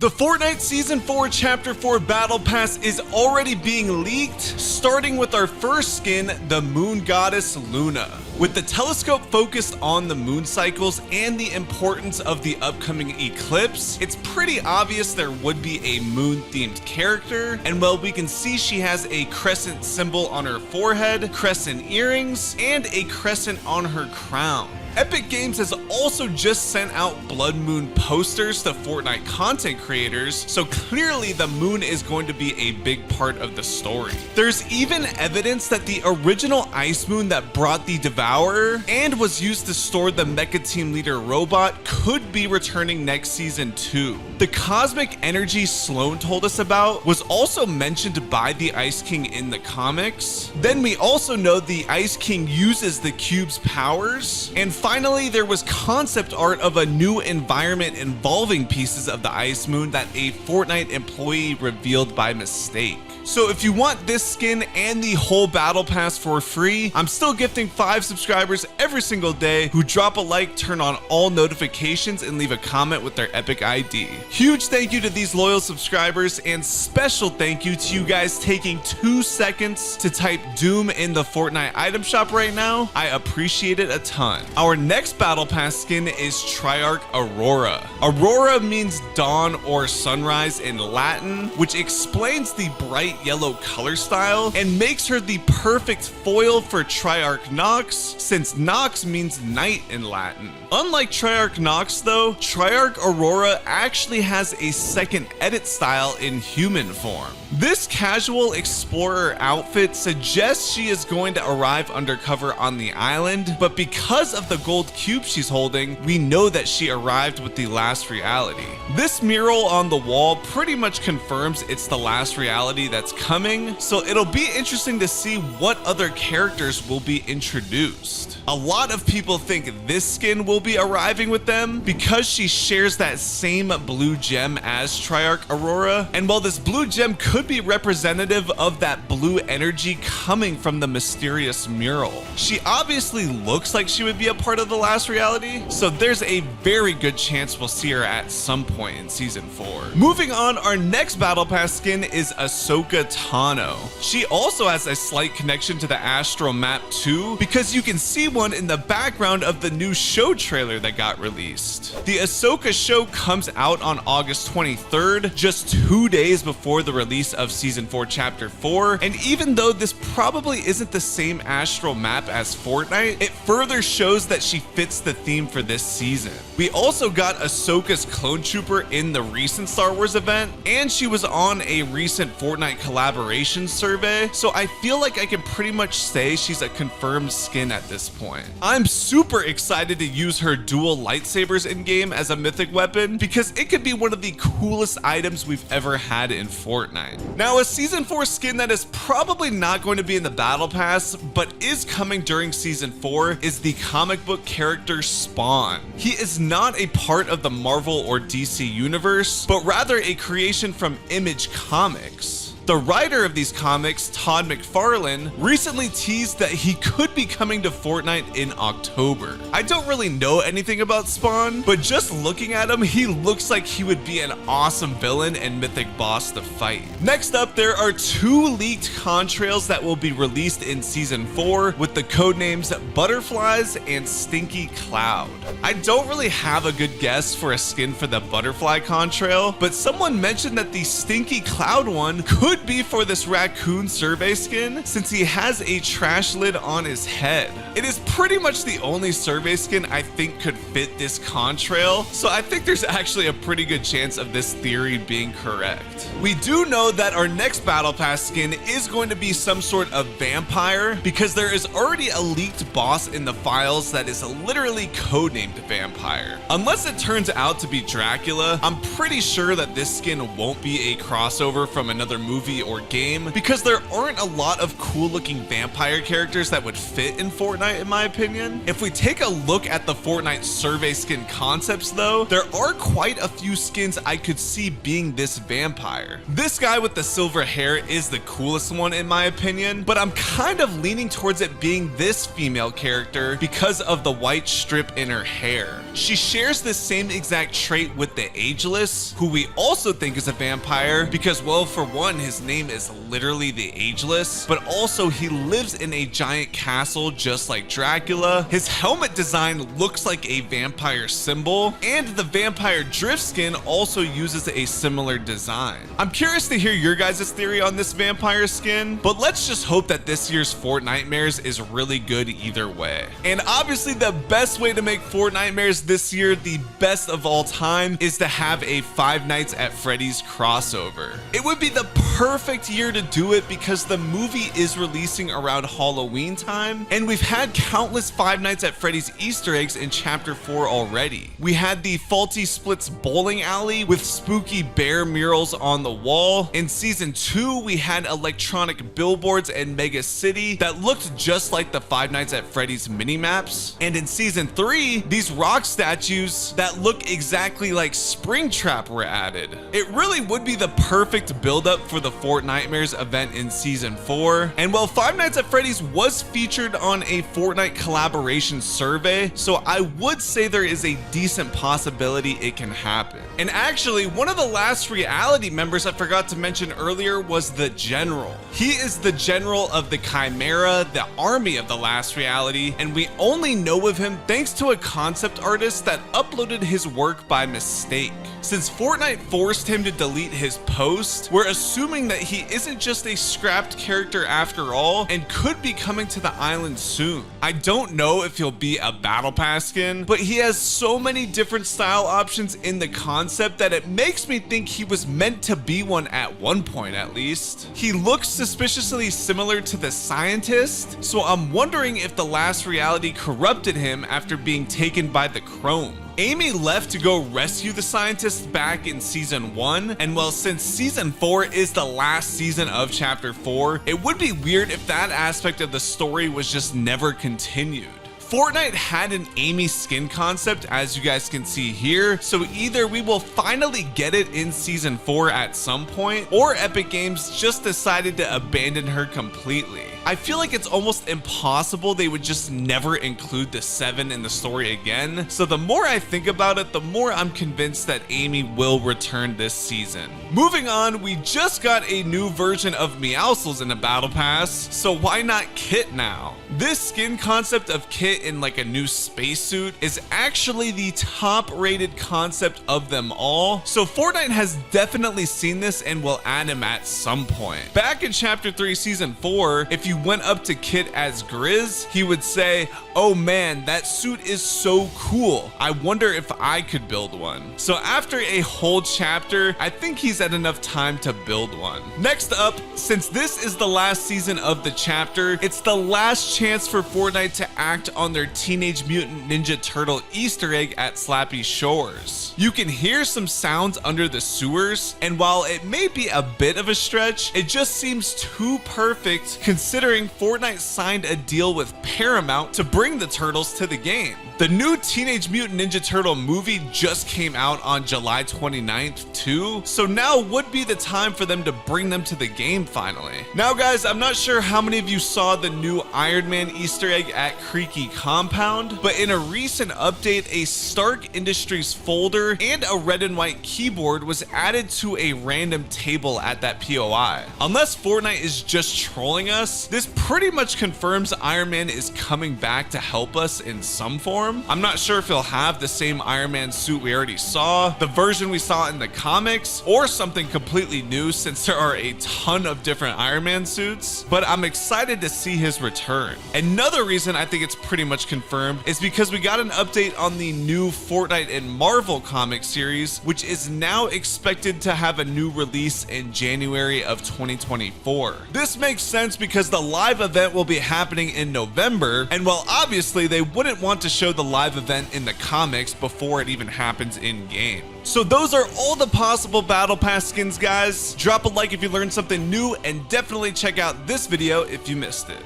The Fortnite Season 4 Chapter 4 Battle Pass is already being leaked, starting with our first skin, the Moon Goddess Luna. With the telescope focused on the moon cycles and the importance of the upcoming eclipse, it's pretty obvious there would be a moon-themed character, and well, we can see she has a crescent symbol on her forehead, crescent earrings, and a crescent on her crown. Epic Games has also just sent out Blood Moon posters to Fortnite content creators, so clearly the moon is going to be a big part of the story. There's even evidence that the original Ice Moon that brought the Devourer and was used to store the Mecha Team Leader robot could be returning next season too. The cosmic energy Sloan told us about was also mentioned by the Ice King in the comics. Then we also know the Ice King uses the cube's powers, and finally, there was concept art of a new environment involving pieces of the Ice Moon that a Fortnite employee revealed by mistake. So if you want this skin and the whole battle pass for free, I'm still gifting 5 subscribers every single day who drop a like, turn on all notifications, and leave a comment with their epic ID. Huge thank you to these loyal subscribers, and special thank you to you guys taking 2 seconds to type Doom in the Fortnite item shop right now. I appreciate it a ton. Our next battle pass skin is Triarc Aurora. Aurora means dawn or sunrise in Latin, which explains the bright yellow color style and makes her the perfect foil for Triarch Nox, since Nox means night in Latin. Unlike Triarch Nox though, Triarch Aurora actually has a second edit style in human form. This casual explorer outfit suggests she is going to arrive undercover on the island, but because of the gold cube she's holding, we know that she arrived with the last reality. This mural on the wall pretty much confirms it's the last reality that's coming, so it'll be interesting to see what other characters will be introduced. A lot of people think this skin will be arriving with them because she shares that same blue gem as Triarch Aurora, and while this blue gem could be representative of that blue energy coming from the mysterious mural, she obviously looks like she would be a part of the last reality, so there's a very good chance we'll see her at some point in season 4. Moving on, our next battle pass skin is Ahsoka Tano. She also has a slight connection to the Astro map too, because you can see one in the background of the new show trailer that got released. The Ahsoka show comes out on August 23rd, just 2 days before the release of season 4 chapter 4, and even though this probably isn't the same astral map as Fortnite, it further shows that she fits the theme for this season. We also got Ahsoka's clone trooper in the recent Star Wars event, and she was on a recent Fortnite collaboration survey, so I feel like I can pretty much say she's a confirmed skin at this point. I'm super excited to use her dual lightsabers in game as a mythic weapon because it could be one of the coolest items we've ever had in Fortnite. Now, a season 4 skin that is probably not going to be in the battle pass but is coming during season 4 is the comic book character Spawn. He is not a part of the Marvel or DC universe, but rather a creation from Image Comics. The writer of these comics, Todd McFarlane, recently teased that he could be coming to Fortnite in October. I don't really know anything about Spawn, but just looking at him, he looks like he would be an awesome villain and mythic boss to fight. Next up, there are 2 leaked contrails that will be released in season 4 with the codenames Butterflies and Stinky Cloud. I don't really have a good guess for a skin for the Butterfly contrail, but someone mentioned that the Stinky Cloud one could be for this raccoon survey skin since he has a trash lid on his head. It is pretty much the only survey skin I think could fit this contrail, so I think there's actually a pretty good chance of this theory being correct. We do know that our next battle pass skin is going to be some sort of vampire because there is already a leaked boss in the files that is literally codenamed vampire. Unless it turns out to be Dracula, I'm pretty sure that this skin won't be a crossover from another movie or game because there aren't a lot of cool looking vampire characters that would fit in Fortnite in my opinion. If we take a look at the Fortnite survey skin concepts though, there are quite a few skins I could see being this vampire. This guy with the silver hair is the coolest one in my opinion, but I'm kind of leaning towards it being this female character because of the white strip in her hair. She shares the same exact trait with the Ageless, who we also think is a vampire because, well, for one, his name is literally the Ageless, but also he lives in a giant castle just like Dracula. His helmet design looks like a vampire symbol, and the vampire drift skin also uses a similar design. I'm curious to hear your guys' theory on this vampire skin, but let's just hope that this year's Fortnitemares is really good either way. And obviously the best way to make Fortnitemares this year the best of all time is to have a Five Nights at Freddy's crossover. It would be the perfect year to do it because the movie is releasing around Halloween time, and we've had countless Five Nights at Freddy's Easter eggs in Chapter 4 already. We had the Faulty Splits bowling alley with spooky bear murals on the wall. In Season 2, we had electronic billboards in Mega City that looked just like the Five Nights at Freddy's mini-maps. And in Season 3, these rock statues that look exactly like Springtrap were added. It really would be the perfect build-up for the Fortnitemares event in Season 4. And while Five Nights at Freddy's was featured on a Fortnite collaboration survey, so I would say there is a decent possibility it can happen. And actually, one of the last reality members I forgot to mention earlier was the General. He is the general of the Chimera, the army of the last reality, and we only know of him thanks to a concept artist that uploaded his work by mistake. Since Fortnite forced him to delete his post, we're assuming that he isn't just a scrapped character after all and could be coming to the island soon. I don't know if he'll be a battle pass skin, but he has so many different style options in the concept that it makes me think he was meant to be one at one point at least. He looks suspiciously similar to the Scientist, so I'm wondering if the last reality corrupted him after being taken by the Chrome. Amy left to go rescue the Scientist back in Season 1, and well, since Season 4 is the last season of Chapter 4, it would be weird if that aspect of the story was just never continued. Fortnite had an Amy skin concept, as you guys can see here, so either we will finally get it in Season 4 at some point, or Epic Games just decided to abandon her completely. I feel like it's almost impossible they would just never include the Seven in the story again, so the more I think about it, the more I'm convinced that Amy will return this season. Moving on, we just got a new version of Meowscles in the Battle Pass, so why not Kit now? This skin concept of Kit in like a new spacesuit is actually the top rated concept of them all, so Fortnite has definitely seen this and will add him at some point. Back in Chapter 3 Season 4, if you went up to Kit as Grizz, he would say, "Oh man, that suit is so cool. I wonder if I could build one." So after a whole chapter, I think he's had enough time to build one. Next up, since this is the last season of the chapter, it's the last chance for Fortnite to act on their Teenage Mutant Ninja Turtle Easter egg at Slappy Shores. You can hear some sounds under the sewers, and while it may be a bit of a stretch, it just seems too perfect considering Fortnite signed a deal with Paramount to bring the turtles to the game. The new Teenage Mutant Ninja Turtle movie just came out on July 29th too, so now would be the time for them to bring them to the game finally. Now guys, I'm not sure how many of you saw the new Iron Man Easter egg at Creaky Compound, but in a recent update, a Stark Industries folder and a red and white keyboard was added to a random table at that POI. Unless Fortnite is just trolling us, this pretty much confirms Iron Man is coming back to help us in some form. I'm not sure if he'll have the same Iron Man suit we already saw, the version we saw in the comics, or something completely new since there are a ton of different Iron Man suits, but I'm excited to see his return. Another reason I think it's pretty much confirmed is because we got an update on the new Fortnite and Marvel comic series, which is now expected to have a new release in January of 2024. This makes sense because the live event will be happening in November, and while obviously they wouldn't want to show the live event in the comics before it even happens in game. So those are all the possible Battle Pass skins, guys. Drop a like if you learned something new, and definitely check out this video if you missed it.